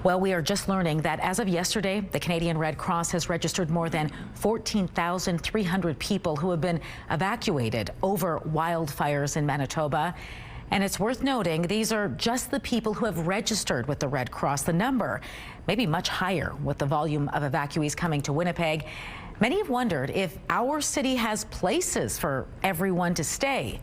Well, we are just learning that as of yesterday, the Canadian Red Cross has registered more than 14,300 people who have been evacuated over wildfires in Manitoba. And it's worth noting these are just the people who have registered with the Red Cross. The number may be much higher with the volume of evacuees coming to Winnipeg. Many have wondered if our city has places for everyone to stay.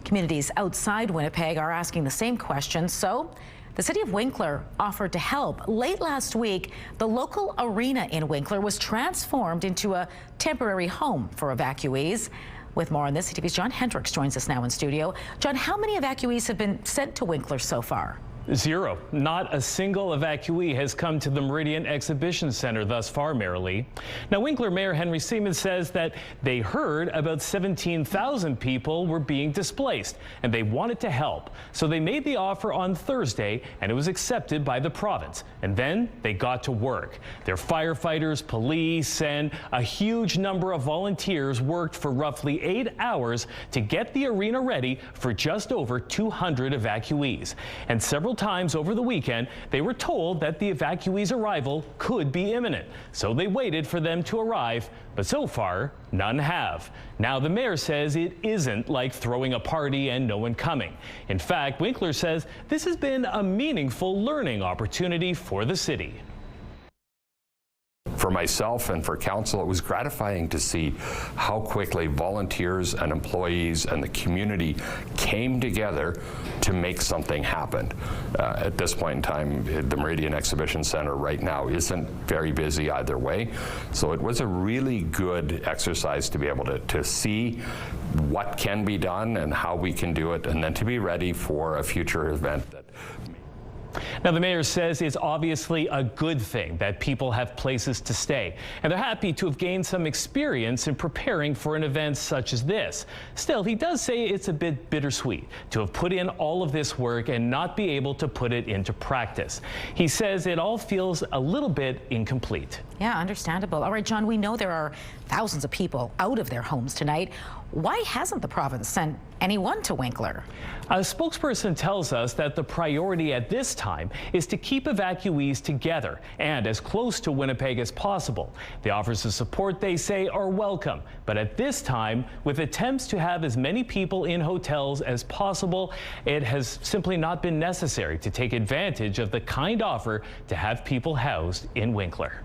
Communities outside Winnipeg are asking the same question. So the City of Winkler offered to help. Late last week, the local arena in Winkler was transformed into a temporary home for evacuees. With more on this, CTV's Jon Hendricks joins us now in studio. John, how many evacuees have been sent to Winkler so far? Zero. Not a single evacuee has come to the Meridian Exhibition Center thus far, Marilee. Now, Winkler Mayor Henry Seaman says that they heard about 17,000 people were being displaced, and they wanted to help. So they made the offer on Thursday, and it was accepted by the province. And then they got to work. Their firefighters, police, and a huge number of volunteers worked for roughly 8 hours to get the arena ready for just over 200 evacuees. And several times over the weekend, they were told that the evacuees' arrival could be imminent. So they waited for them to arrive, but so far, none have. Now, the mayor says it isn't like throwing a party and no one coming. In fact, Winkler says this has been a meaningful learning opportunity for the city. For myself and for council, it was gratifying to see how quickly volunteers and employees and the community came together to make something happen. At this point in time, the Meridian Exhibition Center right now isn't very busy either way. So it was a really good exercise to be able to see what can be done and how we can do it, and then to be ready for a future event. Now, the mayor says it's obviously a good thing that people have places to stay, and they're happy to have gained some experience in preparing for an event such as this. Still, he does say it's a bit bittersweet to have put in all of this work and not be able to put it into practice. He says it all feels a little bit incomplete. Yeah, understandable. All right, John, we know there are thousands of people out of their homes tonight. Why hasn't the province sent anyone to Winkler? A spokesperson tells us that the priority at this time is to keep evacuees together and as close to Winnipeg as possible. The offers of support, they say, are welcome, but at this time, with attempts to have as many people in hotels as possible, it has simply not been necessary to take advantage of the kind offer to have people housed in Winkler.